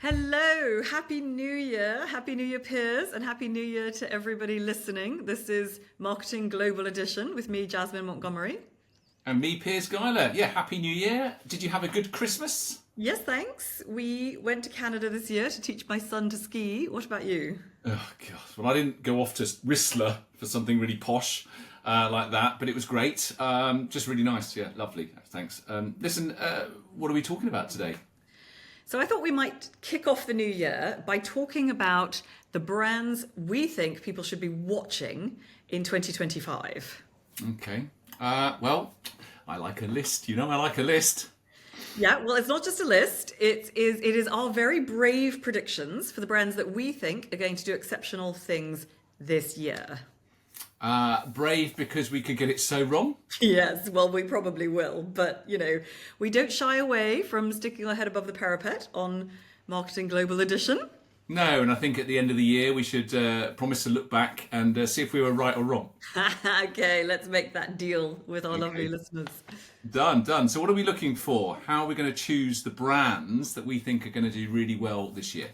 Hello, Happy New Year. Happy New Year, Piers, and Happy New Year to everybody listening. This is Marketing Global Edition with me, Jasmine Montgomery. And me, Piers Gheiler. Yeah, Happy New Year. Did you have a good Christmas? Yes, thanks. We went to Canada this year to teach my son to ski. What about you? Oh, God. Well, I didn't go off to Whistler for something really posh like that, but it was great. Just really nice. Yeah, lovely. Thanks. Listen, what are we talking about today? So I thought we might kick off the new year by talking about the brands we think people should be watching in 2025. Okay. Well, I like a list. I like a list. Yeah, well, it's not just a list. It is our very brave predictions for the brands that we think are going to do exceptional things this year. Brave because we could get it so wrong. Yes, well, we probably will. But, we don't shy away from sticking our head above the parapet on Marketing Global Edition. No, and I think at the end of the year we should promise to look back and see if we were right or wrong. Okay, let's make that deal with our lovely listeners. Done. So what are we looking for? How are we going to choose the brands that we think are going to do really well this year?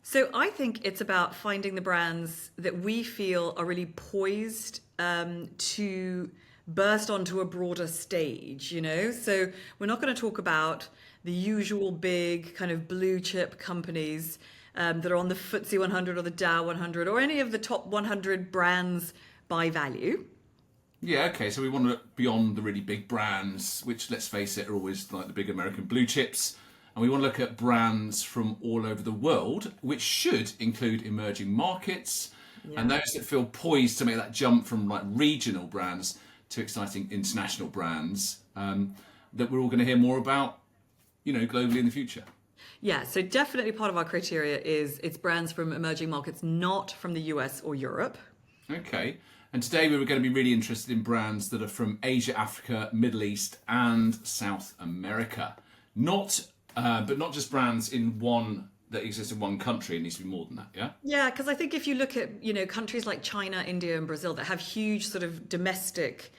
So I think it's about finding the brands that we feel are really poised to burst onto a broader stage, So we're not going to talk about the usual big kind of blue chip companies that are on the FTSE 100 or the Dow 100 or any of the top 100 brands by value. Yeah, okay, so we want to look beyond the really big brands, which, let's face it, are always like the big American blue chips. And we want to look at brands from all over the world, which should include emerging markets and those that feel poised to make that jump from like regional brands to exciting international brands that we're all going to hear more about, globally in the future. Yeah, so definitely part of our criteria is it's brands from emerging markets, not from the US or Europe. Okay. And today we were going to be really interested in brands that are from Asia, Africa, Middle East and South America. But not just brands that exist in one country. It needs to be more than that, yeah? Yeah, because I think if you look at, countries like China, India and Brazil that have huge sort of domestic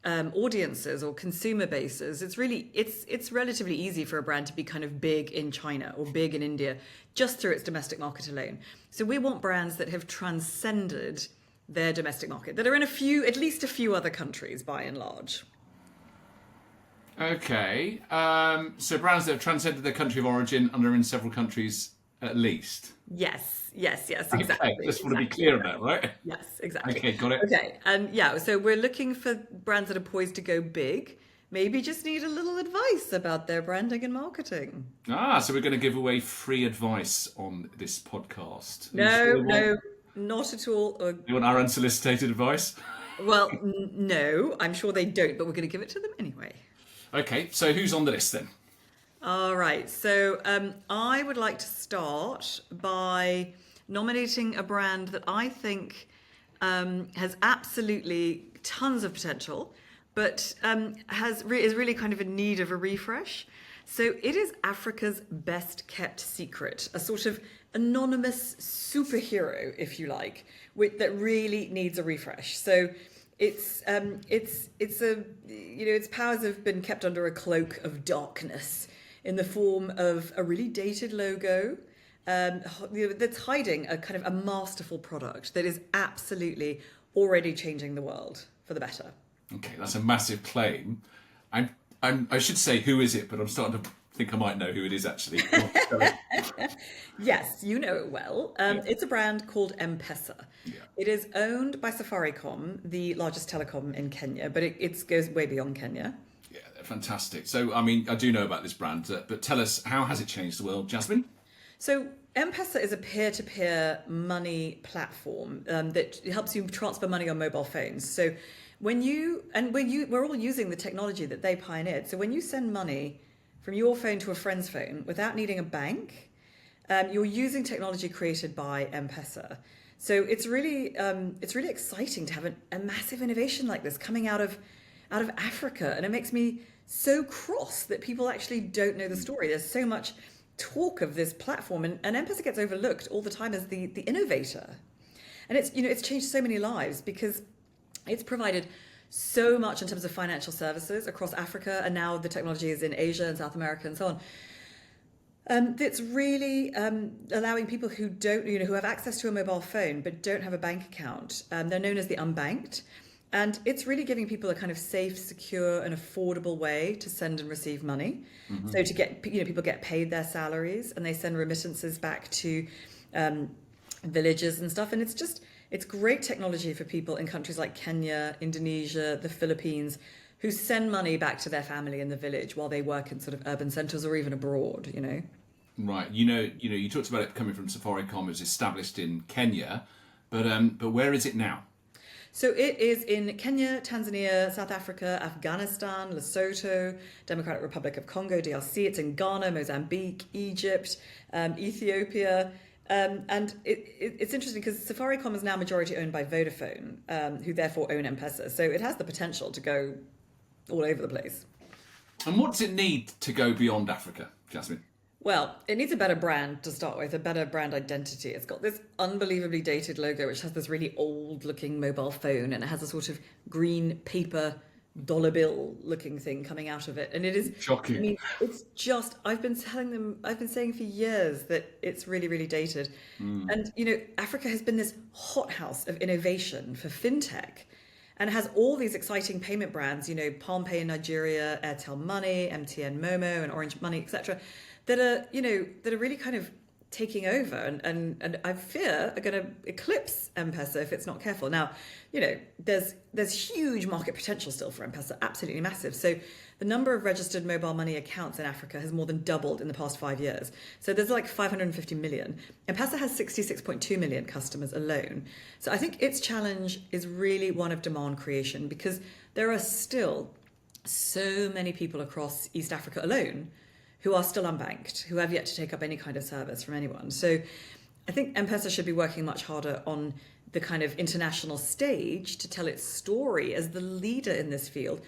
audiences or consumer bases, it's relatively easy for a brand to be kind of big in China or big in India just through its domestic market alone. So we want brands that have transcended their domestic market, that are in at least a few other countries by and large. Okay, so brands that have transcended their country of origin and are in several countries at least. Yes, exactly. Okay, just want to be clear on that, right? Yes, exactly. Okay, got it. Okay, and so we're looking for brands that are poised to go big, maybe just need a little advice about their branding and marketing. So we're going to give away free advice on this podcast. No, not at all. You want our unsolicited advice? Well, no, I'm sure they don't, but we're going to give it to them anyway. Okay, so who's on the list then? All right, so I would like to start by nominating a brand that I think has absolutely tons of potential, but is really kind of in need of a refresh. So it is Africa's best kept secret, a sort of anonymous superhero, if you like, that really needs a refresh. So its powers have been kept under a cloak of darkness in the form of a really dated logo that's hiding a kind of a masterful product that is absolutely already changing the world for the better. Okay, that's a massive claim. I should say who is it, but I'm starting to think I might know who it is actually. Yes, you know it well. It's a brand called M-Pesa. Yeah. It is owned by Safaricom, the largest telecom in Kenya, but it goes way beyond Kenya. Yeah, they're fantastic. So, I do know about this brand, but tell us, how has it changed the world, Jasmine? So M-Pesa is a peer-to-peer money platform that helps you transfer money on mobile phones. So we're all using the technology that they pioneered. So when you send money from your phone to a friend's phone without needing a bank, you're using technology created by M-Pesa. So it's really exciting to have a massive innovation like this coming out of Africa, and it makes me so cross that people actually don't know the story. There's so much talk of this platform, and M-Pesa gets overlooked all the time as the innovator, and it's changed so many lives because it's provided so much in terms of financial services across Africa, and now the technology is in Asia and South America and so on. That's really allowing people who don't, who have access to a mobile phone but don't have a bank account. They're known as the unbanked. And it's really giving people a kind of safe, secure, and affordable way to send and receive money. So to get, people get paid their salaries and they send remittances back to villages and stuff. And it's great technology for people in countries like Kenya, Indonesia, the Philippines, who send money back to their family in the village while they work in sort of urban centres or even abroad, Right. You talked about it coming from Safaricom. It was established in Kenya, but where is it now? So it is in Kenya, Tanzania, South Africa, Afghanistan, Lesotho, Democratic Republic of Congo, DRC. It's in Ghana, Mozambique, Egypt, Ethiopia. And it's interesting because Safaricom is now majority owned by Vodafone, who therefore own M-Pesa. So it has the potential to go all over the place. And what does it need to go beyond Africa, Jasmine? Well, it needs a better brand to start with, a better brand identity. It's got this unbelievably dated logo, which has this really old-looking mobile phone, and it has a sort of green paper dollar bill looking thing coming out of it. And it is shocking. I mean, it's just, I've been saying for years that it's really, really dated. And, Africa has been this hothouse of innovation for fintech. And it has all these exciting payment brands, Palm Pay in Nigeria, Airtel Money, MTN Momo, and Orange Money, etc., that are really kind of taking over and I fear are going to eclipse M-Pesa if it's not careful. Now, there's huge market potential still for M-Pesa, absolutely massive. So the number of registered mobile money accounts in Africa has more than doubled in the past 5 years. So there's like 550 million. M-Pesa has 66.2 million customers alone. So I think its challenge is really one of demand creation, because there are still so many people across East Africa alone who are still unbanked, who have yet to take up any kind of service from anyone. So I think M-Pesa should be working much harder on the kind of international stage to tell its story as the leader in this field,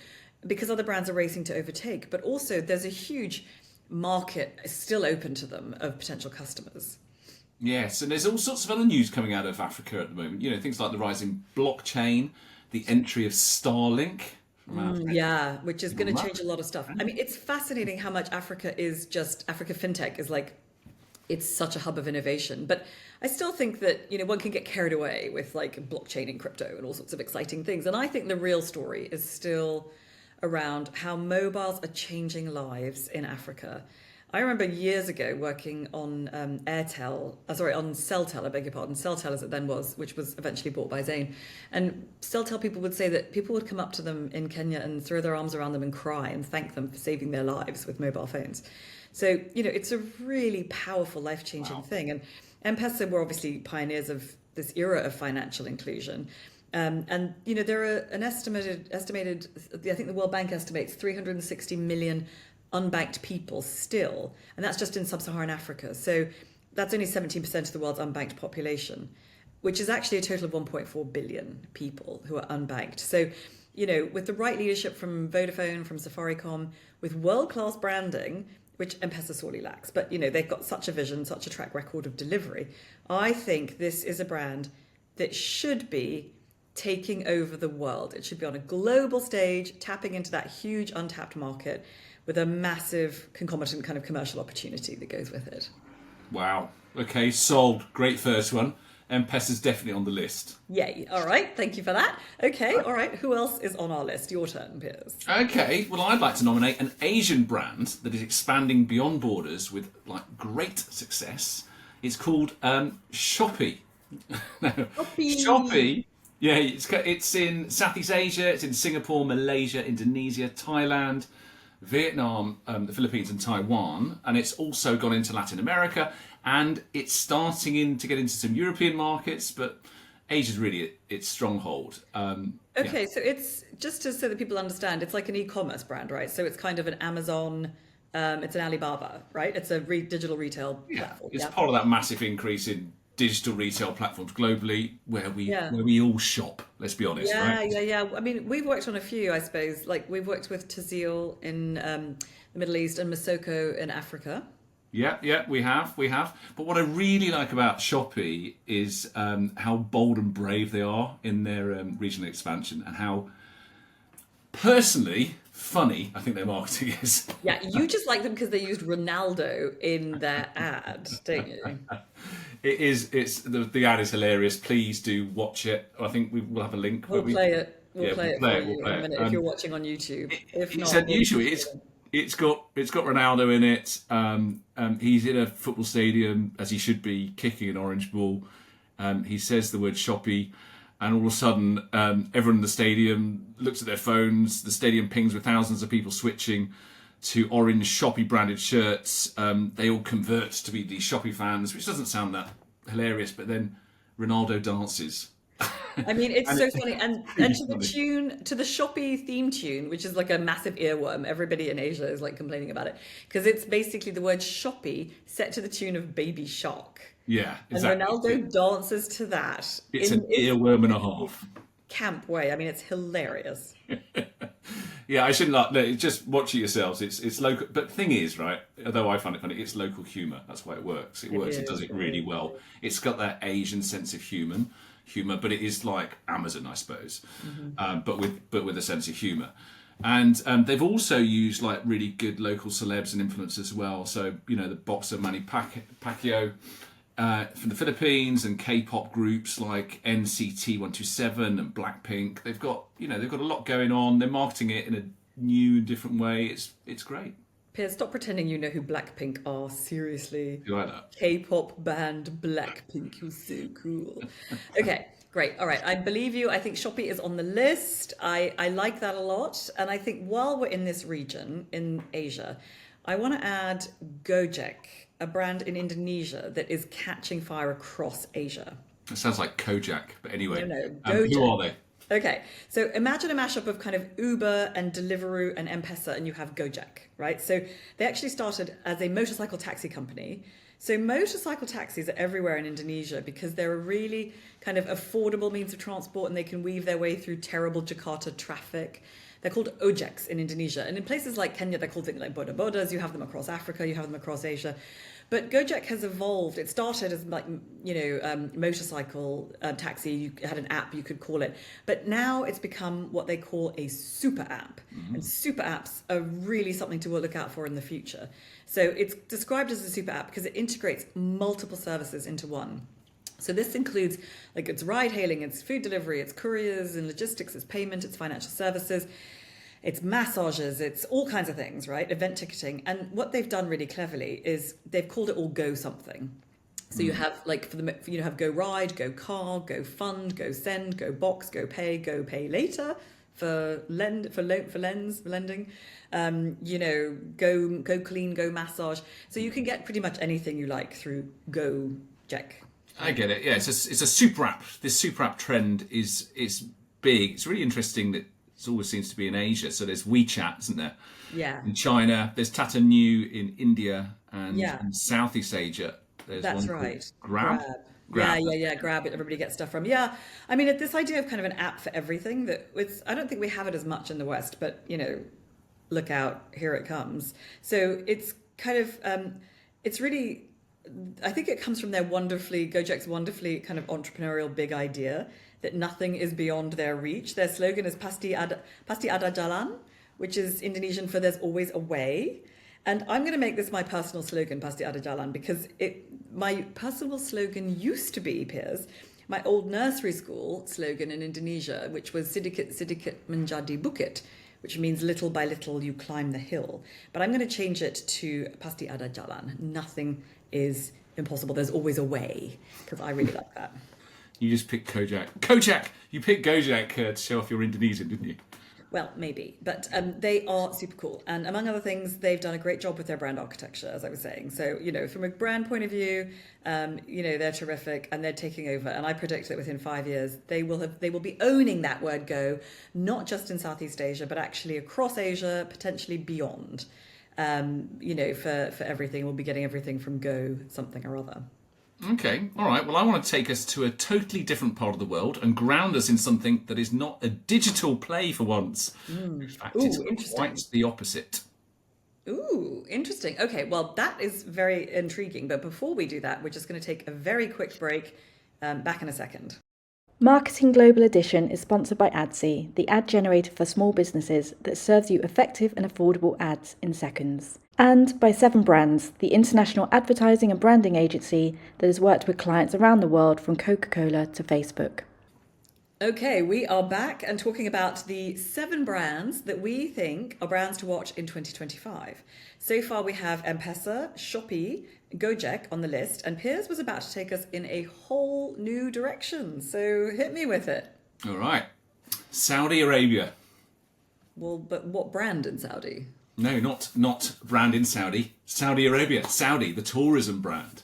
because other brands are racing to overtake. But also there's a huge market still open to them of potential customers. Yes, and there's all sorts of other news coming out of Africa at the moment. Things like the rising blockchain, the entry of Starlink. Yeah, which is going to change a lot of stuff. I mean, it's fascinating how much Africa fintech is like, it's such a hub of innovation. But I still think that, one can get carried away with like blockchain and crypto and all sorts of exciting things. And I think the real story is still around how mobiles are changing lives in Africa. I remember years ago working on on Celtel, I beg your pardon, Celtel as it then was, which was eventually bought by Zain. And Celtel people would say that people would come up to them in Kenya and throw their arms around them and cry and thank them for saving their lives with mobile phones. So, it's a really powerful, life-changing thing. And M-Pesa were obviously pioneers of this era of financial inclusion. And there are an estimated, I think the World Bank estimates 360 million unbanked people still, and that's just in sub-Saharan Africa. So that's only 17% of the world's unbanked population, which is actually a total of 1.4 billion people who are unbanked. So, with the right leadership from Vodafone, from Safaricom, with world-class branding, which M-Pesa sorely lacks, but they've got such a vision, such a track record of delivery. I think this is a brand that should be taking over the world. It should be on a global stage, tapping into that huge untapped market, with a massive concomitant kind of commercial opportunity that goes with it. Wow. Okay, sold. Great first one. M-Pesa's definitely on the list. Yay. All right. Thank you for that. Okay. All right. Who else is on our list? Your turn, Piers. Okay. Well, I'd like to nominate an Asian brand that is expanding beyond borders with great success. It's called Shopee. Shopee. Yeah, it's in Southeast Asia. It's in Singapore, Malaysia, Indonesia, Thailand, Vietnam, the Philippines and Taiwan, and it's also gone into Latin America, and it's starting to get into some European markets, but Asia's really its stronghold. Okay, so it's just so that people understand, it's like an e-commerce brand, right? So it's kind of an Amazon, it's an Alibaba, right? It's a digital retail platform. It's part of that massive increase in digital retail platforms globally where we all shop, let's be honest, right? Yeah. I mean, we've worked on a few, I suppose. Like, we've worked with Tazil in the Middle East and Masoko in Africa. Yeah, we have. But what I really like about Shopee is how bold and brave they are in their regional expansion, and how, personally, funny I think their marketing is. Yeah, you just like them because they used Ronaldo in their ad, don't you? It is. It's the ad is hilarious. Please do watch it. I think we will have a link. We'll play it. We'll Yeah, play it we'll for play it, you we'll play in a it. minute if you're watching on YouTube. If It's not, unusual. It's got Ronaldo in it. He's in a football stadium as he should be, kicking an orange ball. He says the word shoppy, and all of a sudden, everyone in the stadium looks at their phones. The stadium pings with thousands of people switching to orange shoppy branded shirts. They all convert to be these shoppy fans, which doesn't sound that hilarious. But then Ronaldo dances. I mean, it's And so it's funny. And really to the funny. tune, to the Shopee theme tune, which is like a massive earworm. Everybody in Asia is like complaining about it because it's basically the word Shopee set to the tune of Baby Shark. Yeah, And exactly. Ronaldo dances to that It's in an earworm and a half. camp way. I mean, it's hilarious. Yeah, I shouldn't like. No, just watch it yourselves. It's local, but the thing is, right? Although I find it funny, it's local humour. That's why it works. It works. It does it really well. It's got that Asian sense of humour, but it is like Amazon, I suppose, but with a sense of humour. And they've also used like really good local celebs and influencers as well. So the boxer Manny Pacquiao from the Philippines, and K-pop groups like NCT 127 and Blackpink. They've got a lot going on. They're marketing it in a new, different way. It's great. Piers, stop pretending you know who Blackpink are. Seriously. You like that? K-pop band Blackpink. You're so cool. Okay, great. All right, I believe you. I think Shopee is on the list. I like that a lot. And I think while we're in this region, in Asia, I want to add 𝐸𝐿, a brand in Indonesia that is catching fire across Asia. It sounds like Kojak, but anyway. No, who 𝐸𝐿. are they? Okay, so imagine a mashup of kind of Uber and Deliveroo and M-Pesa, and you have 𝐸𝐿, right? So they actually started as a motorcycle taxi company. So motorcycle taxis are everywhere in Indonesia because they're a really kind of affordable means of transport, and they can weave their way through terrible Jakarta traffic. They're called ojeks in Indonesia. And in places like Kenya, they're called things like boda-bodas. You have them across Africa, you have them across Asia. But 𝐸𝐿 has evolved. It started as like, motorcycle taxi. You had an app, you could call it. But now it's become what they call a super app. And super apps are really something to look out for in the future. So it's described as a super app because it integrates multiple services into one. So this includes, like, it's ride hailing, it's food delivery, it's couriers and logistics, it's payment, it's financial services, it's massages, it's all kinds of things, right? Event ticketing. And what they've done really cleverly is they've called it all Go something. So you have have Go Ride, Go Car, Go Fund, Go Send, Go Box, Go Pay Later for lending. Go Clean, Go Massage. So you can get pretty much anything you like through 𝐸𝐿. I get it. Yeah, it's a super app. This super app trend is big. It's really interesting that it always seems to be in Asia. So there's WeChat, isn't there? Yeah. In China, there's Tata Neu in India, and Yeah. in Southeast Asia, there's That's one right. called Grab. Yeah. Grab it. Everybody gets stuff from. Yeah. I mean, this idea of kind of an app for everything I don't think we have it as much in the West, but look out, here it comes. So it's kind of, it's really, I think it comes from their 𝐸𝐿's wonderfully kind of entrepreneurial big idea that nothing is beyond their reach. Their slogan is Pasti ada jalan, which is Indonesian for there's always a way. And I'm going to make this my personal slogan, Pasti ada jalan, because my personal slogan used to be, Piers, my old nursery school slogan in Indonesia, which was Sedikit menjadi bukit, which means little by little you climb the hill. But I'm going to change it to Pasti ada jalan. Nothing is impossible. There's always a way, because I really like that. You just picked Kojak. You picked 𝐸𝐿 to show off your Indonesian, didn't you? Well, maybe, but they are super cool. And among other things, they've done a great job with their brand architecture, as I was saying. So, from a brand point of view, they're terrific and they're taking over. And I predict that within 5 years, they will be owning that word go, not just in Southeast Asia, but actually across Asia, potentially beyond. For everything, we'll be getting everything from Go something or other. Okay, all right. Well, I want to take us to a totally different part of the world and ground us in something that is not a digital play for once. In fact, it's quite the opposite. Ooh, interesting. Okay, well, that is very intriguing. But before we do that, we're just going to take a very quick break. Back in a second. Marketing Global Edition is sponsored by 𝐒𝐴𝐧�00, the ad generator for small businesses that serves you effective and affordable ads in seconds. And by 7 Brands, the international advertising and branding agency that has worked with clients around the world from Coca-Cola to Facebook. Okay, we are back and talking about the 7 brands that we think are brands to watch in 2025. So far we have M-Pesa, Shopee, Gojek on the list, and Piers was about to take us in a whole new direction. So hit me with it. All right. Saudi Arabia. Well, but what brand in Saudi? No, not brand in Saudi. Saudi Arabia. Saudi, the tourism brand.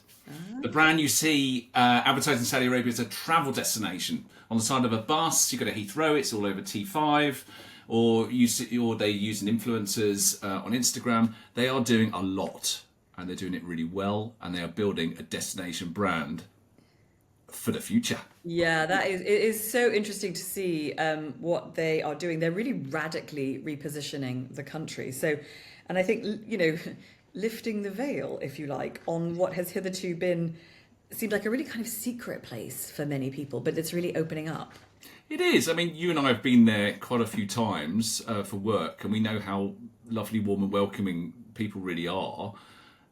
The brand you see advertised in Saudi Arabia is a travel destination. On the side of a bus, you go to Heathrow, it's all over T5, or they using influencers on Instagram. They are doing a lot, and they're doing it really well, and they are building a destination brand for the future. Yeah, it is so interesting to see what they are doing. They're really radically repositioning the country. So, and I think, lifting the veil, if you like, on what has hitherto seemed like a really kind of secret place for many people, but it's really opening up. It is. I mean, you and I have been there quite a few times for work, and we know how lovely, warm and welcoming people really are.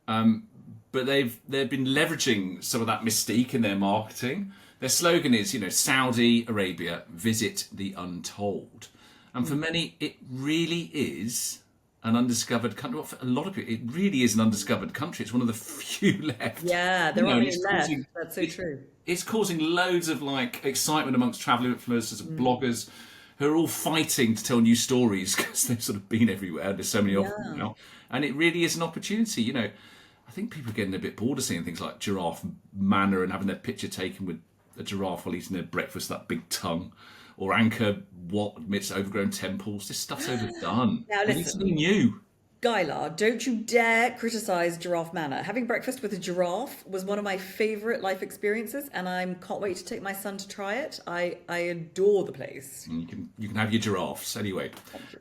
But they've been leveraging some of that mystique in their marketing. Their slogan is, Saudi Arabia, visit the untold. And for many, it really is an undiscovered country. Well, for a lot of people, it really is an undiscovered country. It's one of the few left. Yeah, there aren't many left. That's so true. It's causing loads of excitement amongst travel influencers and bloggers who are all fighting to tell new stories because they've sort of been everywhere. There's so many of them now. And it really is an opportunity. I think people are getting a bit bored of seeing things like Giraffe Manor and having their picture taken with a giraffe while eating their breakfast, that big tongue. Or Angkor Wat amidst overgrown temples. This stuff's overdone. Now We need listen, something new. Guylar, don't you dare criticise Giraffe Manor. Having breakfast with a giraffe was one of my favourite life experiences, and I can't wait to take my son to try it. I adore the place. You can have your giraffes anyway.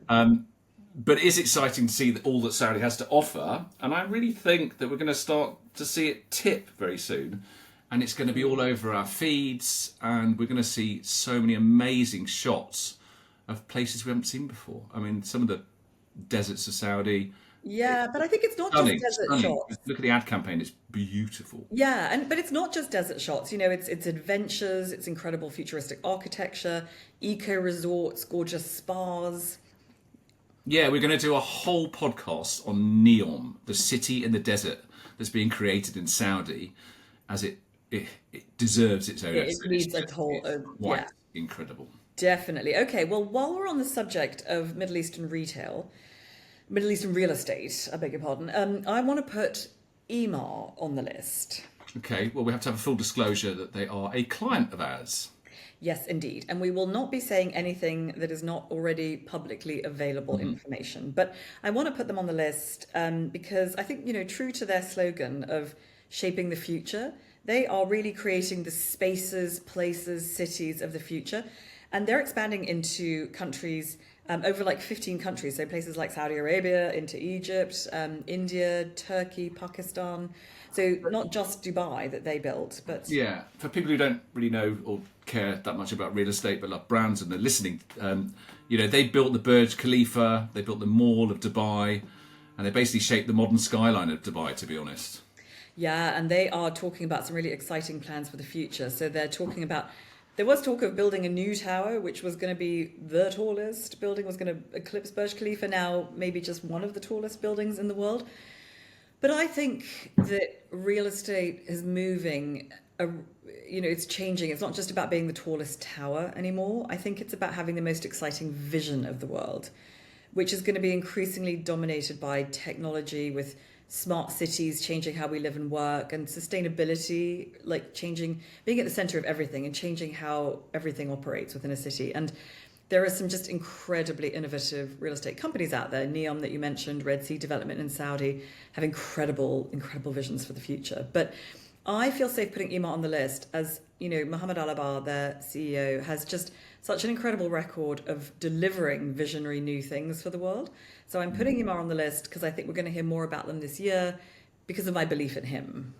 But it is exciting to see all that Saudi has to offer, and I really think that we're going to start to see it tip very soon. And it's going to be all over our feeds, and we're going to see so many amazing shots of places we haven't seen before. I mean, some of the deserts of Saudi. Yeah, but I think it's not just desert shots. Look at the ad campaign; it's beautiful. Yeah, but it's not just desert shots. It's adventures, it's incredible futuristic architecture, eco resorts, gorgeous spas. Yeah, we're going to do a whole podcast on Neom, the city in the desert that's being created in Saudi, as it deserves its own. It needs a whole, incredible. Definitely. Okay, well, while we're on the subject of Middle Eastern real estate, I beg your pardon, I want to put 𝐸MA on the list. Okay, well, we have to have a full disclosure that they are a client of ours. Yes, indeed. And we will not be saying anything that is not already publicly available information. But I want to put them on the list because I think, true to their slogan of shaping the future, they are really creating the spaces, places, cities of the future. And they're expanding into countries, over 15 countries. So places like Saudi Arabia, into Egypt, India, Turkey, Pakistan. So not just Dubai that they built, but... Yeah, for people who don't really know or care that much about real estate, but love brands and they're listening, they built the Burj Khalifa, they built the Mall of Dubai, and they basically shaped the modern skyline of Dubai, to be honest. Yeah, and they are talking about some really exciting plans for the future. So they're talking about... There was talk of building a new tower, which was going to be the tallest building, was going to eclipse Burj Khalifa, now maybe just one of the tallest buildings in the world. But I think that real estate is moving, it's changing. It's not just about being the tallest tower anymore. I think it's about having the most exciting vision of the world, which is going to be increasingly dominated by technology, with smart cities changing how we live and work, and sustainability, being at the center of everything and changing how everything operates within a city. And there are some just incredibly innovative real estate companies out there. Neom that you mentioned, Red Sea Development in Saudi, have incredible visions for the future. But I feel safe putting 𝐸MA on the list as, Mohammed Al-Abar, their CEO, has just such an incredible record of delivering visionary new things for the world. So I'm putting 𝐸MA on the list because I think we're going to hear more about them this year because of my belief in him.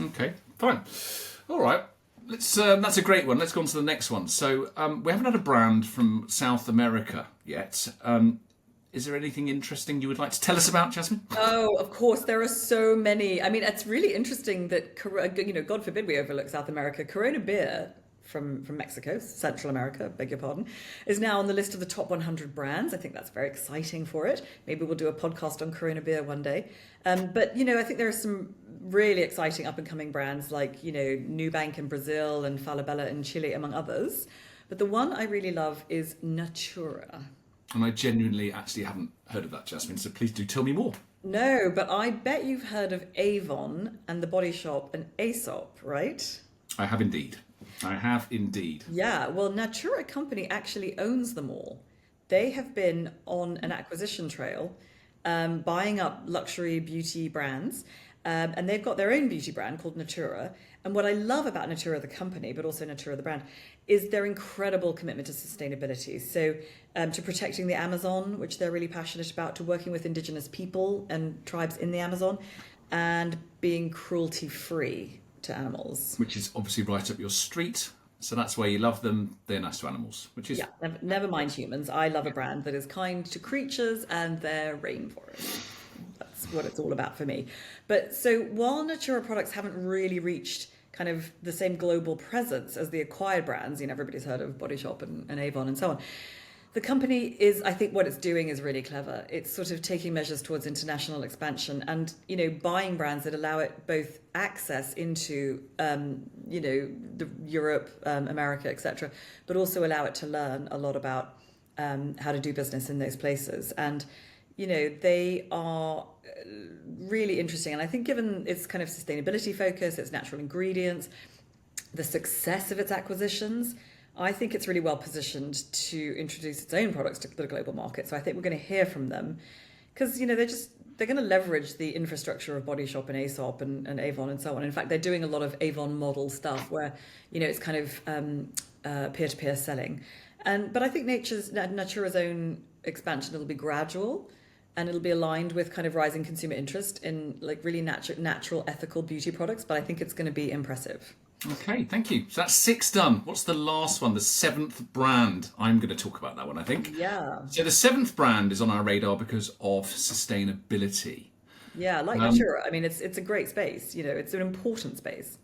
Okay, fine. All right. That's a great one. Let's go on to the next one. So we haven't had a brand from South America yet. Is there anything interesting you would like to tell us about, Jasmine? Oh, of course, there are so many. I mean, it's really interesting that, God forbid we overlook South America. Corona beer from Mexico, Central America, beg your pardon, is now on the list of the top 100 brands. I think that's very exciting for it. Maybe we'll do a podcast on Corona beer one day. But, I think there are some really exciting up and coming brands like, Nubank in Brazil and Falabella in Chile, among others. But the one I really love is Natura. And I genuinely actually haven't heard of that, Jasmine, so please do tell me more. No, but I bet you've heard of Avon and The Body Shop and Aesop, right? I have indeed. Yeah, well, Natura Company actually owns them all. They have been on an acquisition trail, buying up luxury beauty brands, and they've got their own beauty brand called Natura. And what I love about Natura, the company, but also Natura, the brand, is their incredible commitment to sustainability. So to protecting the Amazon, which they're really passionate about, to working with indigenous people and tribes in the Amazon, and being cruelty-free to animals. Which is obviously right up your street. So that's why you love them. They're nice to animals, which is... Yeah, never mind humans. I love a brand that is kind to creatures and their rainforest. That's what it's all about for me. But so while Natura products haven't really reached kind of the same global presence as the acquired brands, everybody's heard of Body Shop and Avon and so on, the company is, I think what it's doing is really clever. It's sort of taking measures towards international expansion and, buying brands that allow it both access into, the Europe, America, etc., but also allow it to learn a lot about how to do business in those places. And, they are really interesting. And I think given its kind of sustainability focus, its natural ingredients, the success of its acquisitions, I think it's really well positioned to introduce its own products to the global market. So I think we're going to hear from them because, they're going to leverage the infrastructure of Body Shop and Aesop and Avon and so on. In fact, they're doing a lot of Avon model stuff where, it's kind of peer-to-peer selling. But I think Natura's own expansion, it'll be gradual and it'll be aligned with kind of rising consumer interest in like really natural, ethical beauty products. But I think it's going to be impressive. Okay, thank you. So that's 6 done. What's the last one? The 7th brand. I'm going to talk about that one, I think. Yeah. So the 7th brand is on our radar because of sustainability. Yeah, like Natura. I mean, it's a great space. It's an important space.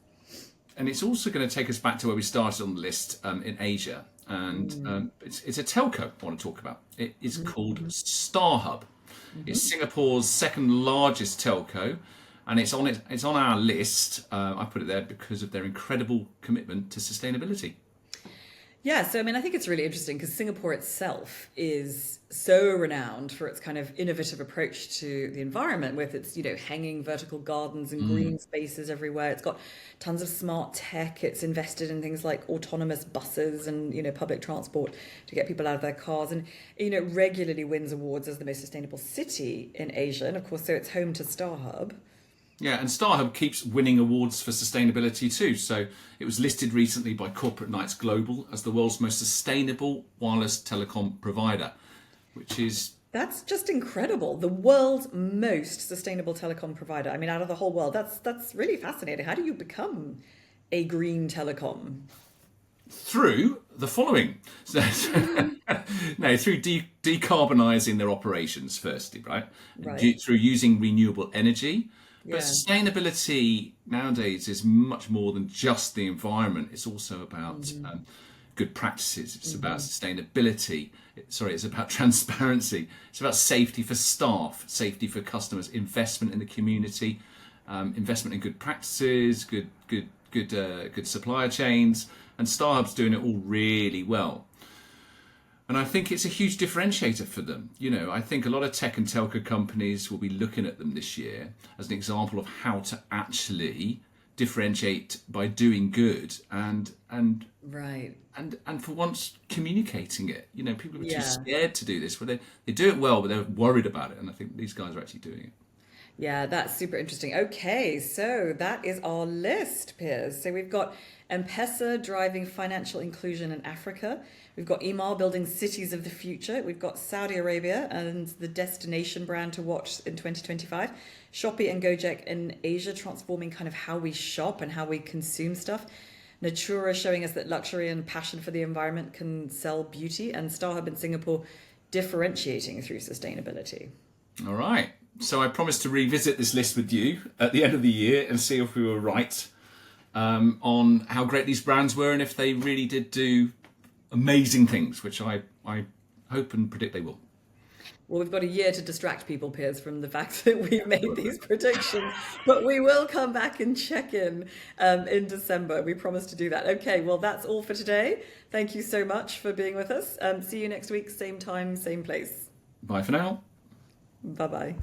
And it's also going to take us back to where we started on the list in Asia. And it's a telco I want to talk about. It is called StarHub. It's Singapore's second largest telco. And it's on our list. I put it there because of their incredible commitment to sustainability. Yeah, so I mean, I think it's really interesting because Singapore itself is so renowned for its kind of innovative approach to the environment with its, hanging vertical gardens and green spaces everywhere. It's got tons of smart tech. It's invested in things like autonomous buses and, public transport to get people out of their cars. And, it regularly wins awards as the most sustainable city in Asia. And of course, so it's home to StarHub. Yeah, and StarHub keeps winning awards for sustainability too. So it was listed recently by Corporate Knights Global as the world's most sustainable wireless telecom provider, which is... That's just incredible. The world's most sustainable telecom provider. I mean, out of the whole world. That's really fascinating. How do you become a green telecom? Through the following. Through decarbonising their operations, firstly, right? Through using renewable energy. But sustainability nowadays is much more than just the environment. It's also about good practices. It's about sustainability. It's about transparency. It's about safety for staff, safety for customers, investment in the community, investment in good practices, good supplier chains. And StarHub's doing it all really well. And I think it's a huge differentiator for them. I think a lot of tech and telco companies will be looking at them this year as an example of how to actually differentiate by doing good and for once communicating it. People are too scared to do this. But they do it well, but they're worried about it. And I think these guys are actually doing it. Yeah, that's super interesting. Okay, so that is our list, Piers. So we've got M-Pesa driving financial inclusion in Africa. We've got Emaar building cities of the future. We've got Saudi Arabia and the destination brand to watch in 2025. Shopee and Gojek in Asia transforming kind of how we shop and how we consume stuff. Natura showing us that luxury and passion for the environment can sell beauty, and StarHub in Singapore differentiating through sustainability. All right. So I promised to revisit this list with you at the end of the year and see if we were right on how great these brands were and if they really did do amazing things, which I hope and predict they will. Well, we've got a year to distract people, Piers, from the fact that we've made these predictions, but we will come back and check in December. We promise to do that. Okay, well, that's all for today. Thank you so much for being with us. See you next week, same time, same place. Bye for now. Bye-bye.